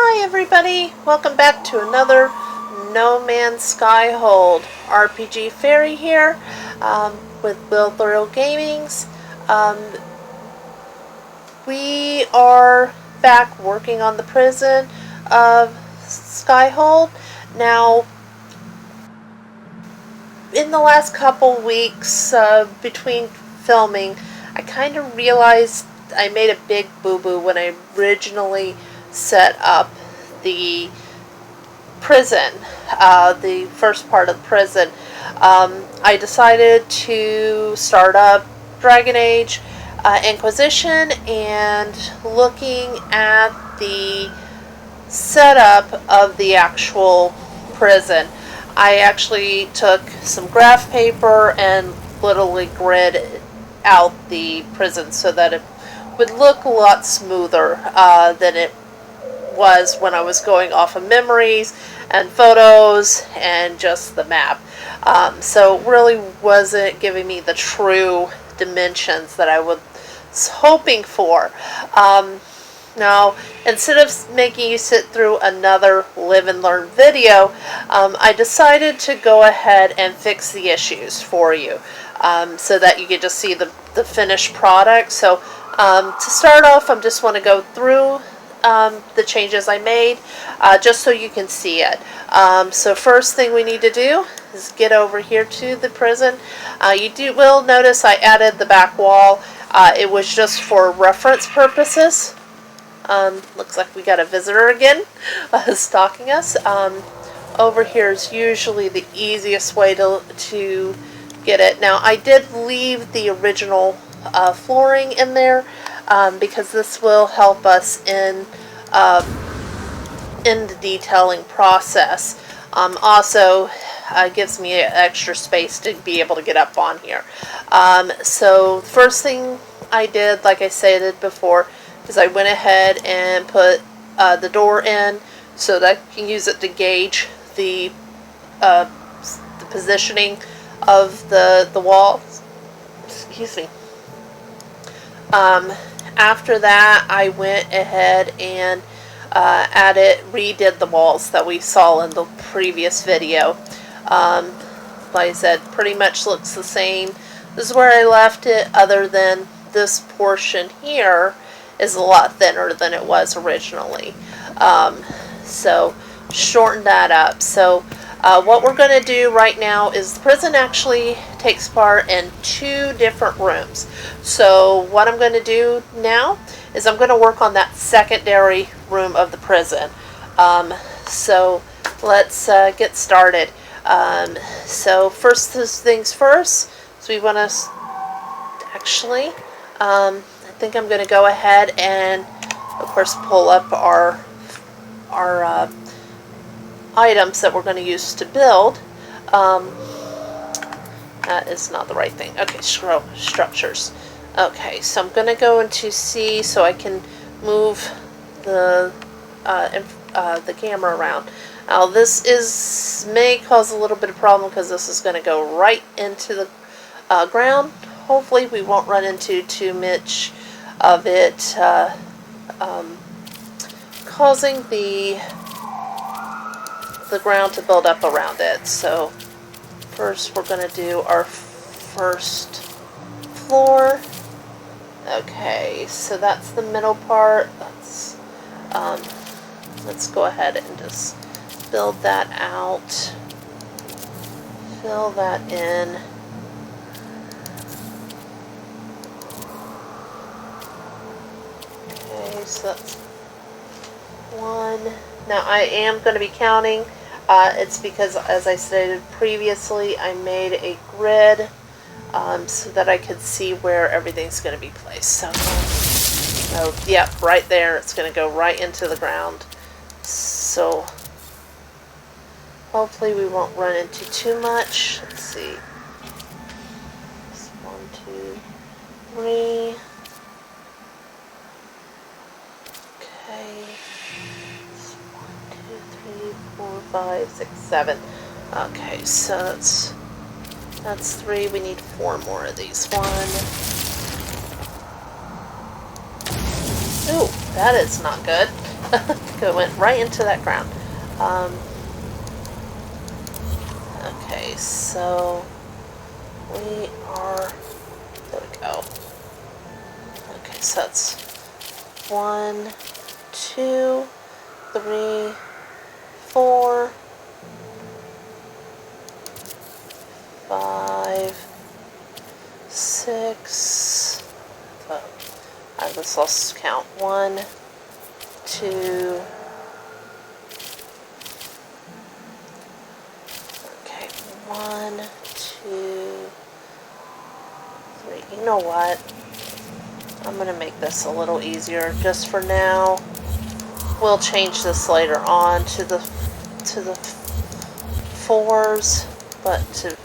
Hi everybody, welcome back to another No Man's Skyhold RPG Fairy here with Will Thrill Gamings. We are back working on the prison of Skyhold. Now, in the last couple weeks between filming, I kind of realized I made a big boo-boo when I originally set up the prison, the first part of the prison. I decided to start up Dragon Age Inquisition, and looking at the setup of the actual prison, I actually took some graph paper and literally grid out the prison so that it would look a lot smoother than it was when I was going off of memories and photos and just the map. So it really wasn't giving me the true dimensions that I was hoping for. Now, instead of making you sit through another live and learn video, I decided to go ahead and fix the issues for you so that you could just see the finished product. So to start off, I just want to go through the changes I made just so you can see it. So first thing we need to do is get over here to the prison. You will notice I added the back wall. It was just for reference purposes. Looks like we got a visitor again stalking us. Over here is usually the easiest way to get it. Now, I did leave the original flooring in there because this will help us in the detailing process. Also gives me extra space to be able to get up on here. So the first thing I did, like I said before, is I went ahead and put the door in so that I can use it to gauge the positioning of the wall. Excuse me. After that, I went ahead and redid the walls that we saw in the previous video. Like I said, pretty much looks the same. This is where I left it, other than this portion here is a lot thinner than it was originally. So shorten that up. So what we're going to do right now is the prison actually takes part in 2 different rooms. So what I'm going to do now is I'm going to work on that secondary room of the prison. So let's get started. So first things first, so we want to actually, I think I'm going to go ahead and, of course, pull up our items that we're going to use to build. That is not the right thing. Okay, structures. Okay, so I'm going to go into C so I can move the camera around. Now this may cause a little bit of problem because this is going to go right into the ground. Hopefully we won't run into too much of it causing the ground to build up around it. So first we're going to do our first floor. Okay, so that's the middle part. Let's go ahead and just build that out. Fill that in. Okay, so that's 1. Now I am going to be counting. It's because, as I stated previously, I made a grid so that I could see where everything's going to be placed. So yeah, right there, it's going to go right into the ground. So hopefully we won't run into too much. Let's see. 1, 2, 3. Okay. 1, 2, 3, 4, 5, 6, 7. Okay, so that's 3. We need 4 more of these. 1. Ooh, that is not good. went right into that ground. Okay, so we are, there we go. Okay, so that's 1, 2, 3, 4, 5, 6. I just lost count. 1, 2. Okay, 1, 2, 3. You know what? I'm gonna make this a little easier just for now. We'll change this later on to the 4s, but to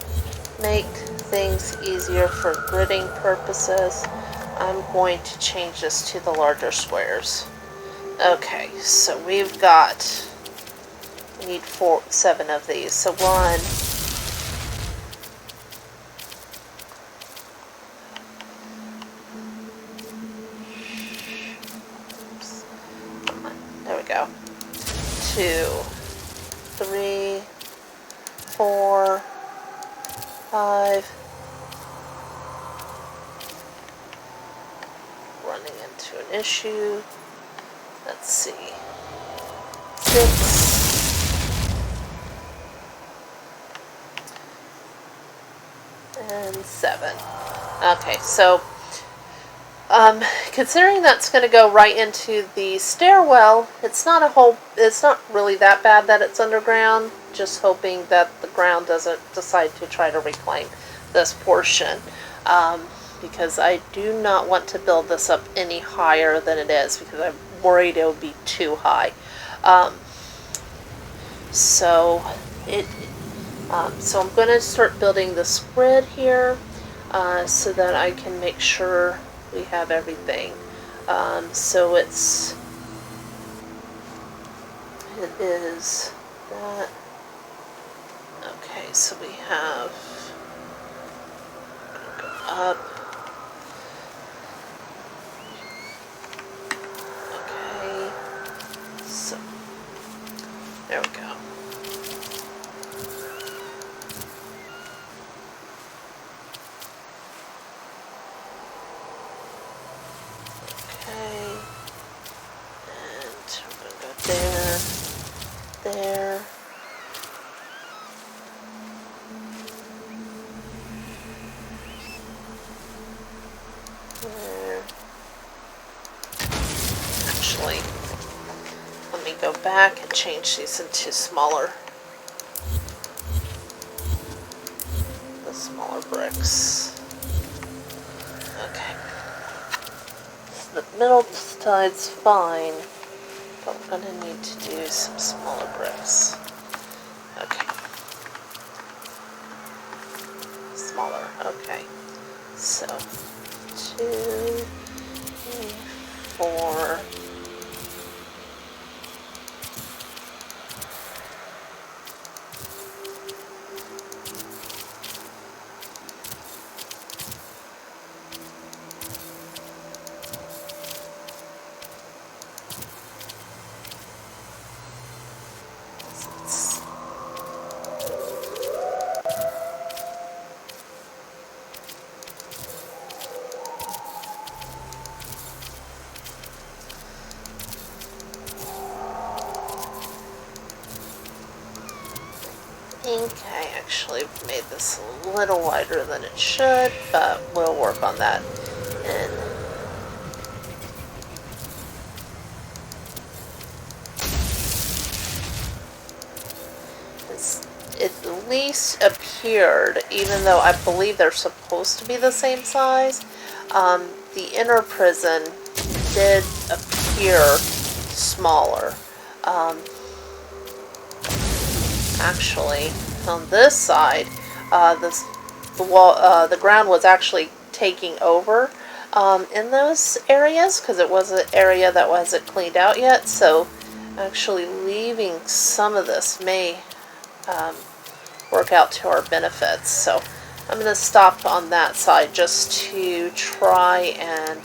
make things easier for gridding purposes, I'm going to change this to the larger squares. Okay, so we need 7 of these. So 1, 2, 3, 4, 5. Running into an issue. Let's see. 6 and 7. Okay, so considering that's going to go right into the stairwell, it's not really that bad that it's underground. Just hoping that the ground doesn't decide to try to reclaim this portion, because I do not want to build this up any higher than it is, because I'm worried it would be too high. So I'm going to start building this grid here, so that I can make sure we have everything. So it is that. Okay, so we have, go up. Okay, so there we go. Okay, and we're going to go there, there. There. Actually, let me go back and change these into smaller, the smaller bricks. Okay. The middle side's fine, but we're going to need to do some smaller bricks. Okay. Smaller, okay. So, 2, 3, 4. I think I actually made this a little wider than it should, but we'll work on that. And it at least appeared, even though I believe they're supposed to be the same size, the inner prison did appear smaller. Actually, on this side, the ground was actually taking over in those areas, because it was an area that wasn't cleaned out yet. So actually leaving some of this may work out to our benefits. So I'm going to stop on that side just to try and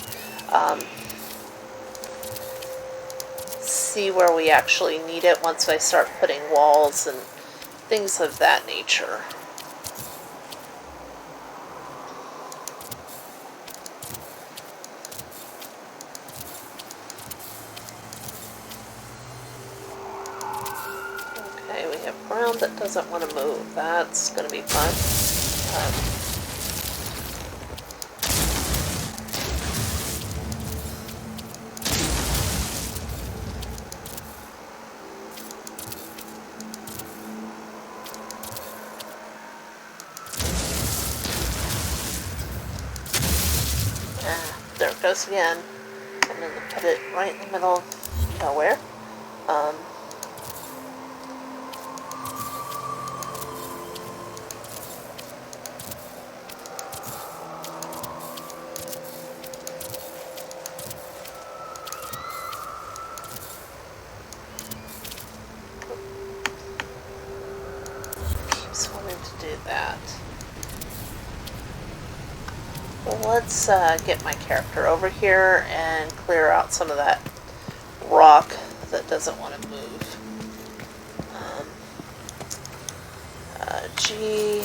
see where we actually need it once I start putting walls and things of that nature. Okay, we have ground that doesn't want to move. That's going to be fun. There it goes again. I'm going to put it right in the middle of nowhere. Keeps wanting to do that. Well, let's get my character over here and clear out some of that rock that doesn't want to move. G.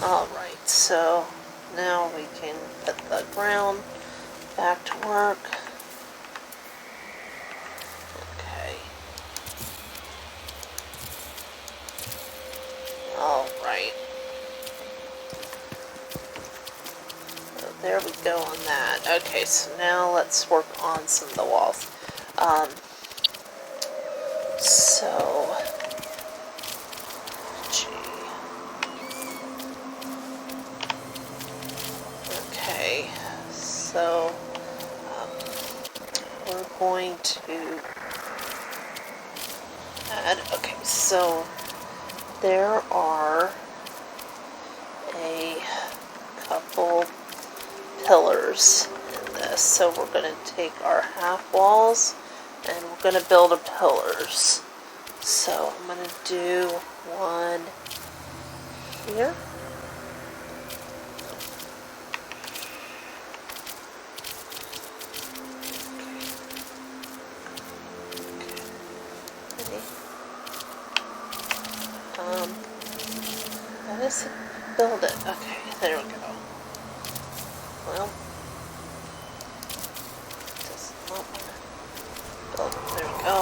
Alright, so now we can put the ground back to work. Okay. Alright. So there we go on that. Okay, so now let's work on some of the walls. So, G. Okay, so we're going to add, okay, so there are a couple pillars in this, so we're going to take our half walls and we're going to build a pillars. So I'm going to do one here. How does it build it? Okay, there we go. Well, does not want to build it. There we go.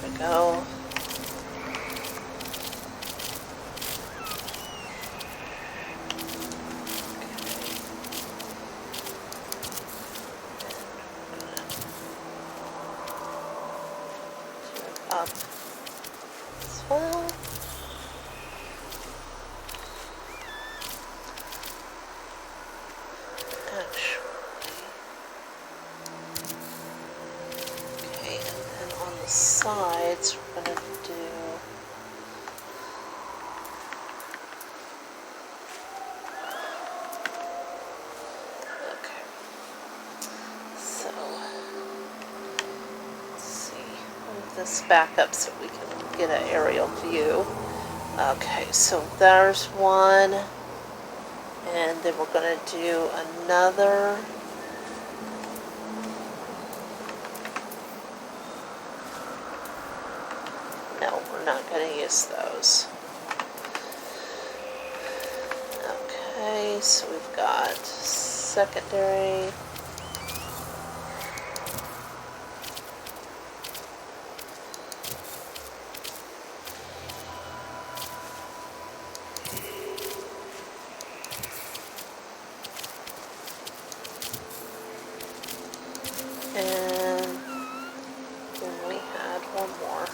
There we go. Up as well. Okay, and then on the sides we're going to do okay. So let's see. Move this back up so we can get an aerial view. Okay, so there's one. And then we're going to do another. No, we're not going to use those. Okay, so we've got secondary. And then we had one more.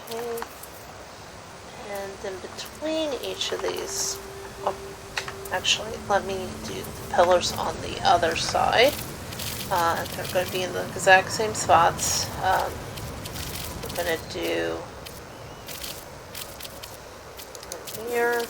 Okay. And in between each of these, oh, actually, let me do the pillars on the other side. They're going to be in the exact same spots. We're going to do one here.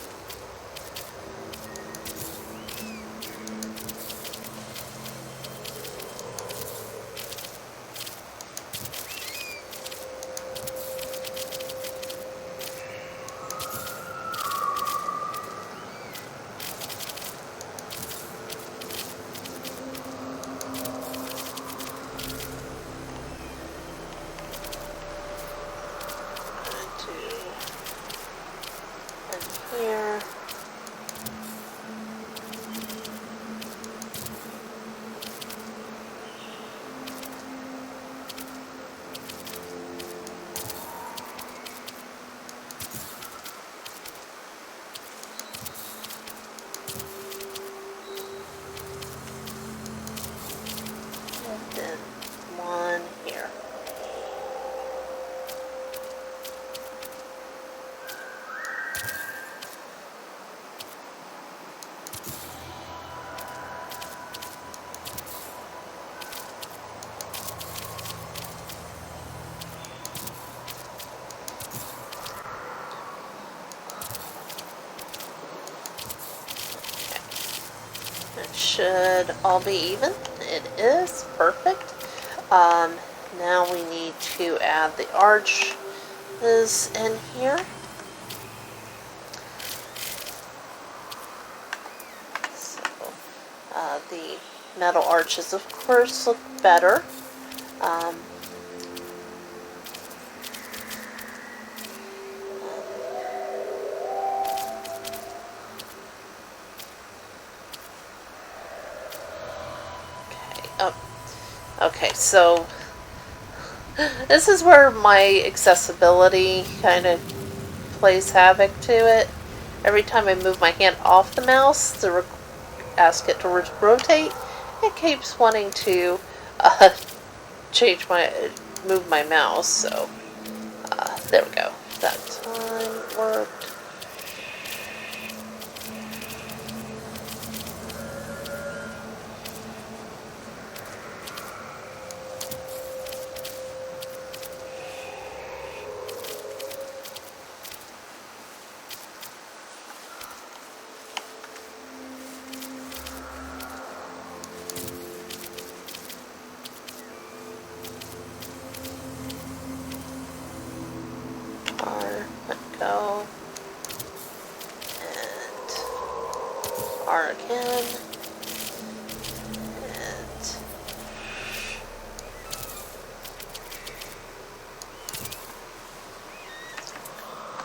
Here. And then one here. It should all be even. It is perfect. Now we need to add the arches in here. So the metal arches, of course, look better. Okay, so this is where my accessibility kind of plays havoc to it. Every time I move my hand off the mouse to ask it to rotate, it keeps wanting to move my mouse. So there we go. That time worked. Let go. And R again. And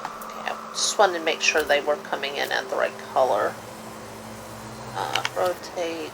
okay, I just wanted to make sure they were coming in at the right color. Rotate.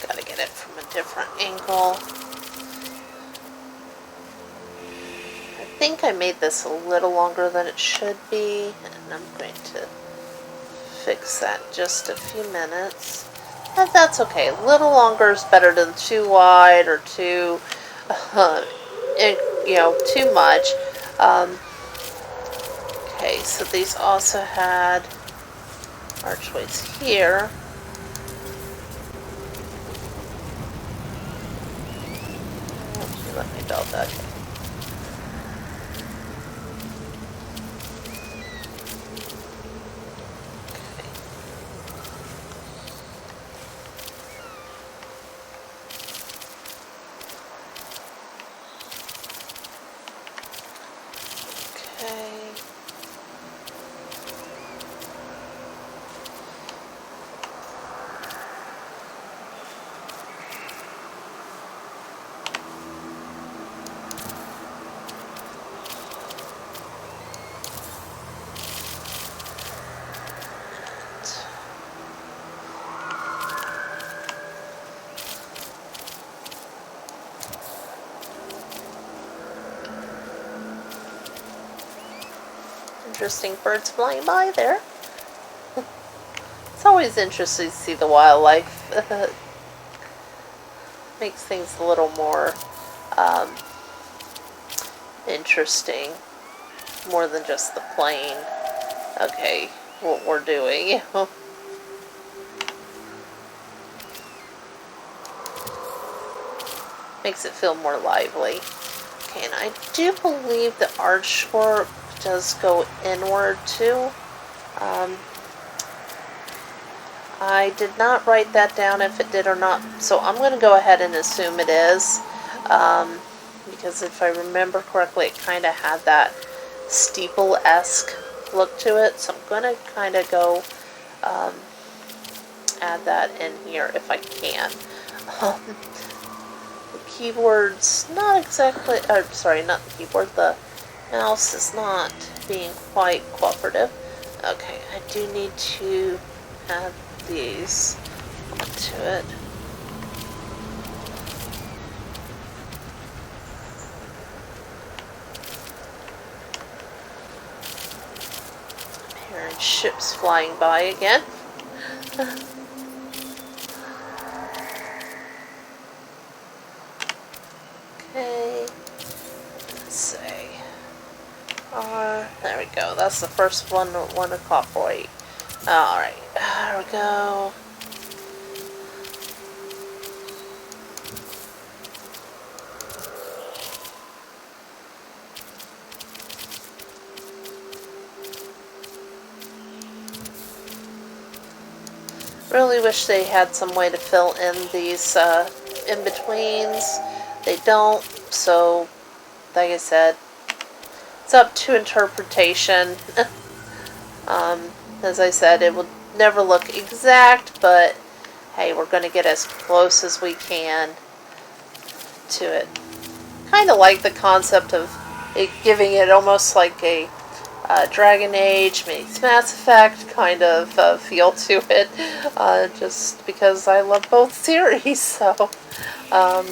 Gotta get it from a different angle. I think I made this a little longer than it should be, and I'm going to fix that in just a few minutes. But that's okay. A little longer is better than too wide or too, too much. Okay, so these also had archways here. Let me build that. Okay. interesting birds flying by there. It's always interesting to see the wildlife. Makes things a little more interesting, more than just the plain, okay, what we're doing. Makes it feel more lively. Okay, and I do believe the archwork does go inward too. I did not write that down if it did or not, so I'm going to go ahead and assume it is. Because if I remember correctly, it kind of had that steeple-esque look to it, so I'm going to kind of go add that in here if I can. The keyboard's not exactly, sorry, not the keyboard, the mouse is not being quite cooperative. Okay, I do need to add these onto it. Hearing ships flying by again. Okay, let's see. There we go. That's the first one to cooperate. Alright, there we go. Really wish they had some way to fill in these in-betweens. They don't, so like I said, it's up to interpretation. As I said, it will never look exact, but hey, we're going to get as close as we can to it. Kind of like the concept of it, giving it almost like a Dragon Age meets Mass Effect kind of feel to it, just because I love both series, so I'm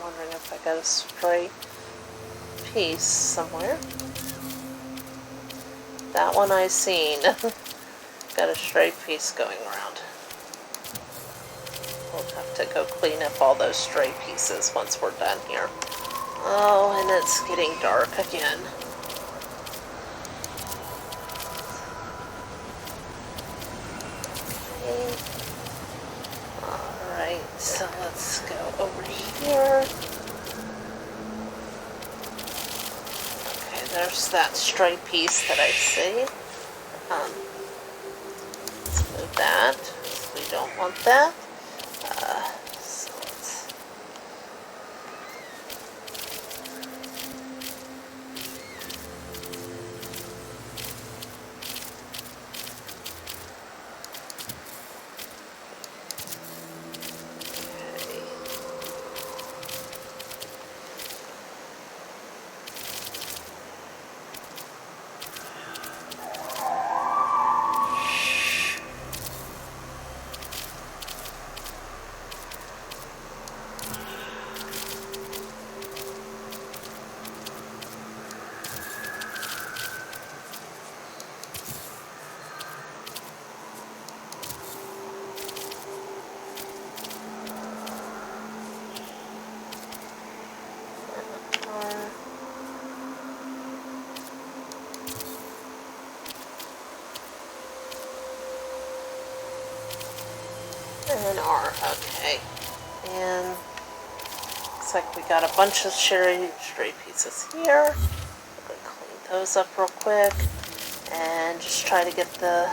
wondering if I got a stray piece somewhere. That one I seen. Got a stray piece going around. We'll have to go clean up all those stray pieces once we're done here. Oh, and it's getting dark again. Okay. Alright, so let's go over here. There's that stray piece that I see. Let's move that. We don't want that. So let's... And R, okay. And looks like we got a bunch of stray pieces here. We're going to clean those up real quick and just try to get the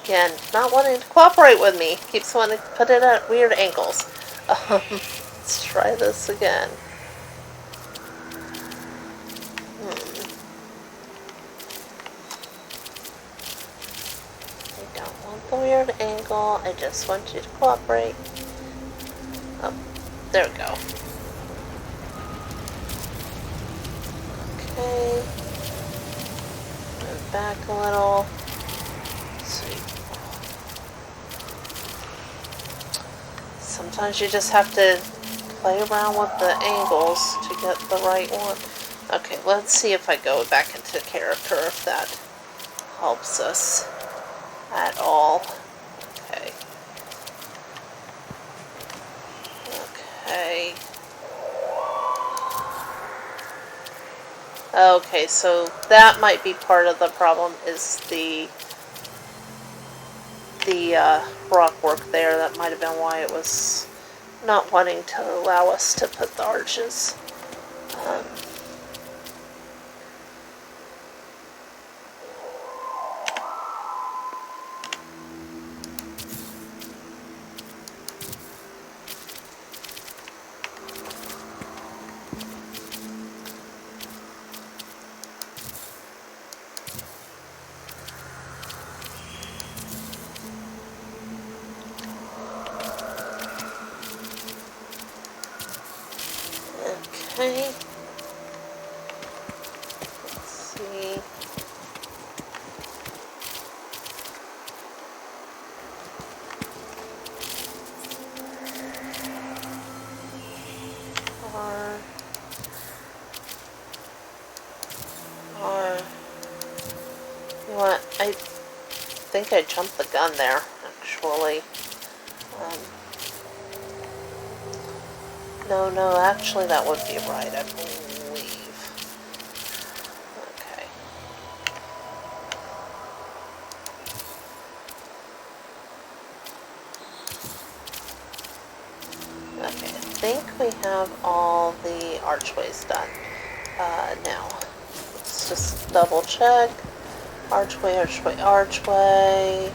again, not wanting to cooperate with me. Keeps wanting to put it at weird angles. Let's try this again. I don't want the weird weird angle. I just want you to cooperate. Oh, there we go. Okay. Move back a little. Sweet. Sometimes you just have to play around with the angles to get the right one. Okay, let's see if I go back into character, if that helps us at all. Okay. Okay. Okay, so that might be part of the problem, is the rock work there. That might have been why it was not wanting to allow us to put the arches. Okay. Let's see. Or, you know what? I think I jumped the gun there, actually. No, actually that would be right, I believe. Okay. Okay, I think we have all the archways done. Now, let's just double check. Archway, archway, archway.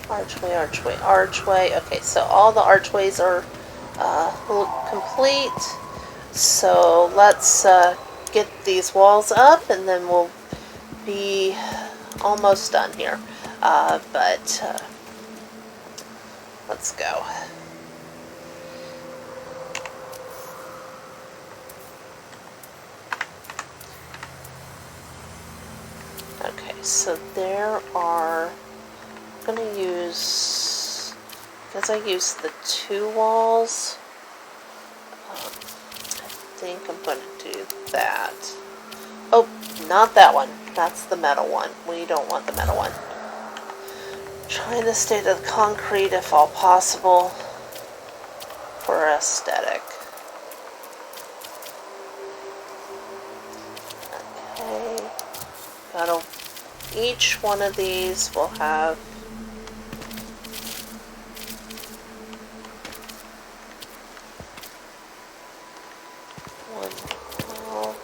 Archway, archway, archway. Okay, so all the archways are complete. So let's get these walls up and then we'll be almost done here. But let's go. Okay, so there are, I'm going to use, because I used the 2 walls, I think I'm going to do that. Oh, not that one. That's the metal one. We don't want the metal one. Trying to stay to the concrete if all possible for aesthetic. Okay. Each one of these will have one wall.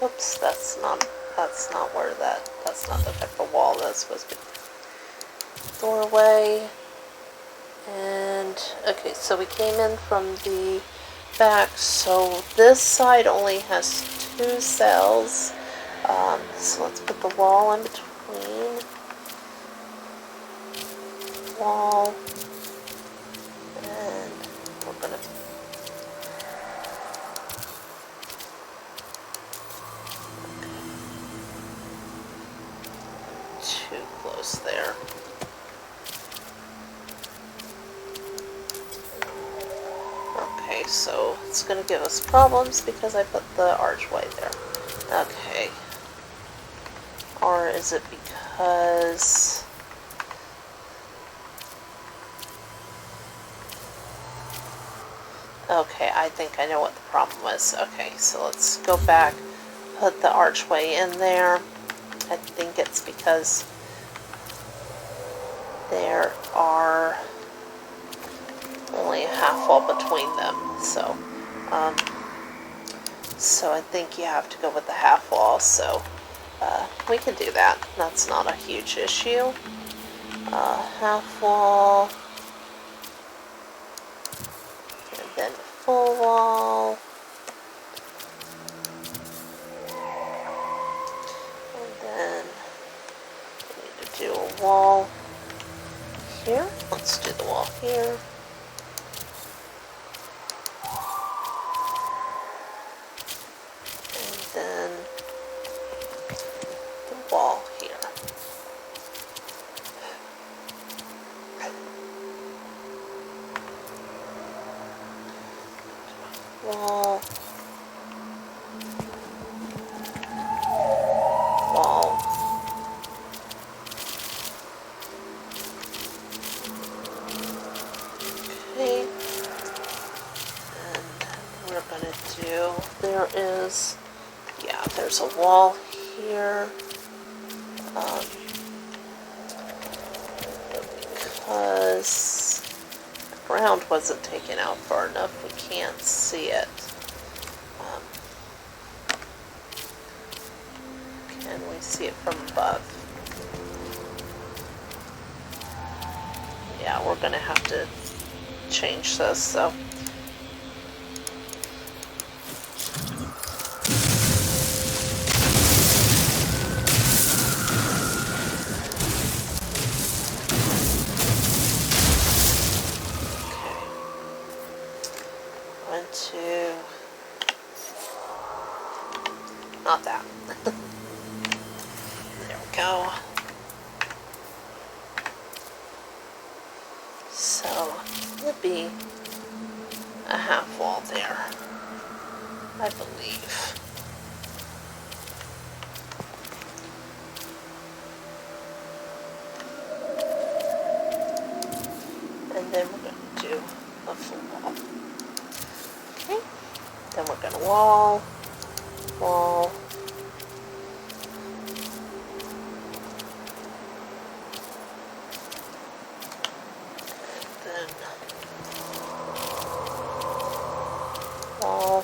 Oops, that's not where that's not the type of wall that's supposed to be. Doorway. And okay, so we came in from the back, so this side only has 2 cells. So let's put the wall in between. Wall. And we're gonna too close there. Okay, so it's going to give us problems because I put the archway there. Okay. Or is it because... Okay, I think I know what the problem was. Okay, so let's go back, put the archway in there. I think it's because there are only a half wall between them, so so I think you have to go with the half wall, so we can do that. That's not a huge issue. Half wall, and then full wall. And then we need to do a wall here. Let's do the wall here. And then the wall here. Wall. Wall. Okay. And we're going to do, there's a wall here. Because the ground wasn't taken out far enough, we can't see it. Can we see it from above? Yeah, we're going to have to change this, so. Not that. There we go. So, it'll be a half wall there, I believe. And then we're going to do a full wall. Okay. Then we're going to wall. And then wall.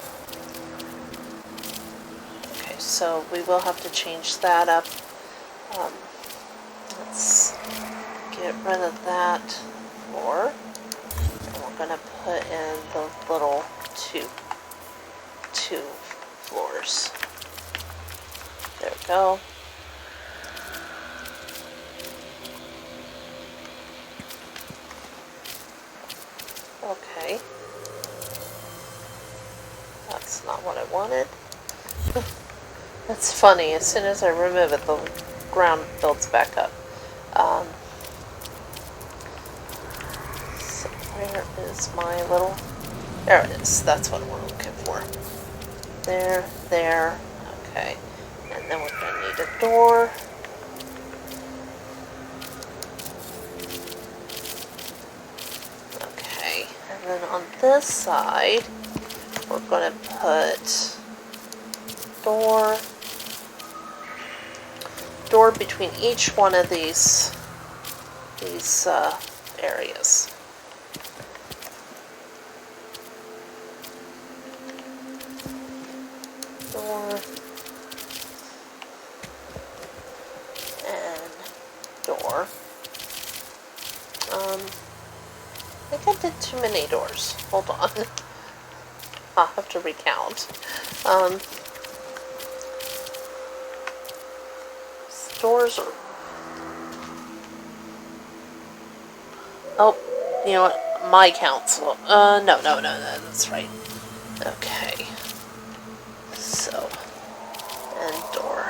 Okay, so we will have to change that up. Let's get rid of that floor. And we're going to put in the little two floors. There we go. Okay. That's not what I wanted. That's funny. As soon as I remove it, the ground builds back up. So where is my little... There it is. That's what we're looking for. There. Okay. And then we're going to need a door. Okay. And then on this side, we're going to put door between each one of these areas. Door and door. I think I did too many doors. Hold on. I'll have to recount. Doors are... Oh, you know what? My council. No, that's right. Okay. So, and door.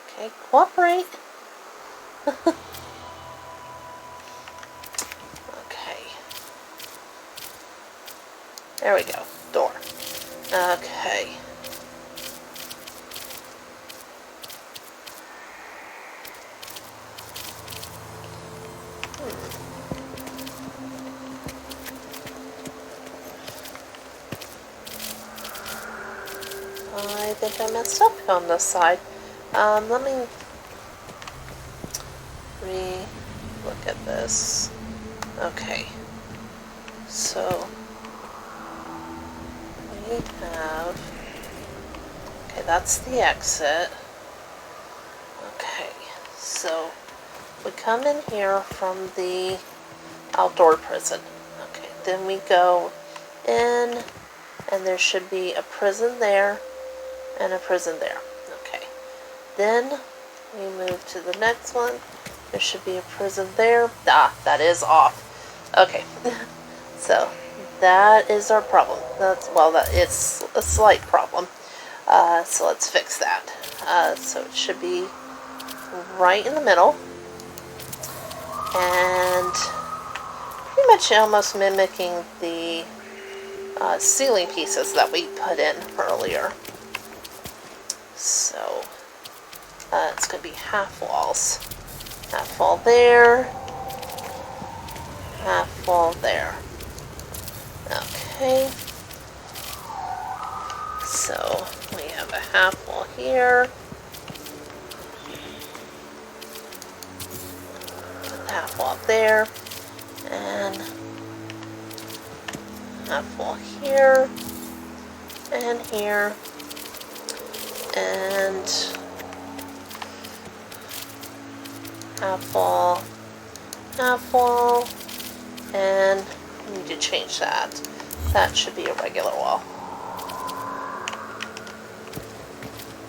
Okay, cooperate. Okay. There we go. Door. Okay. I think I messed up on this side. Let me re-look at this. Okay. So, we have Okay, that's the exit. Okay, so we come in here from the outdoor prison. Okay, then we go in, and there should be a prison there and a prison there. Okay, then we move to the next one. There should be a prison there. Ah, that is off. Okay, so that is our problem. It's a slight problem. So let's fix that. So it should be right in the middle, and pretty much almost mimicking the ceiling pieces that we put in earlier. So it's going to be half walls. Half wall there, half wall there. Okay. So we have a half wall here, half wall there, and half wall here, and here, and half wall, and we need to change that. That should be a regular wall.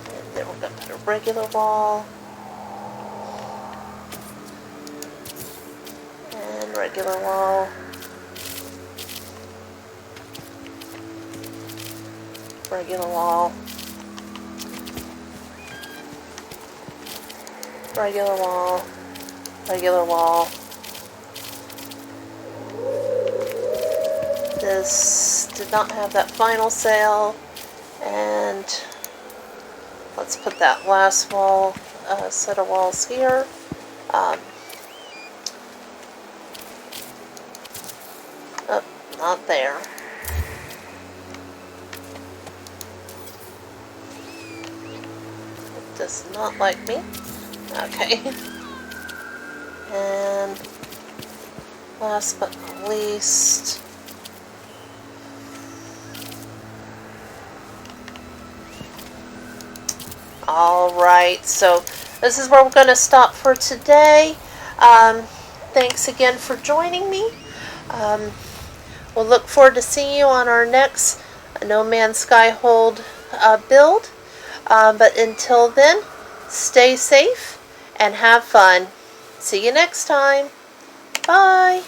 And then we're going to put a regular wall, and regular wall, regular wall, regular wall, regular wall. This did not have that final sail, and let's put that last wall, set of walls here. Oh, not there. It does not like me. Okay. And last but not least, alright, so this is where we're going to stop for today. Thanks again for joining me. We'll look forward to seeing you on our next No Man's Skyhold build. But until then, stay safe and have fun. See you next time. Bye.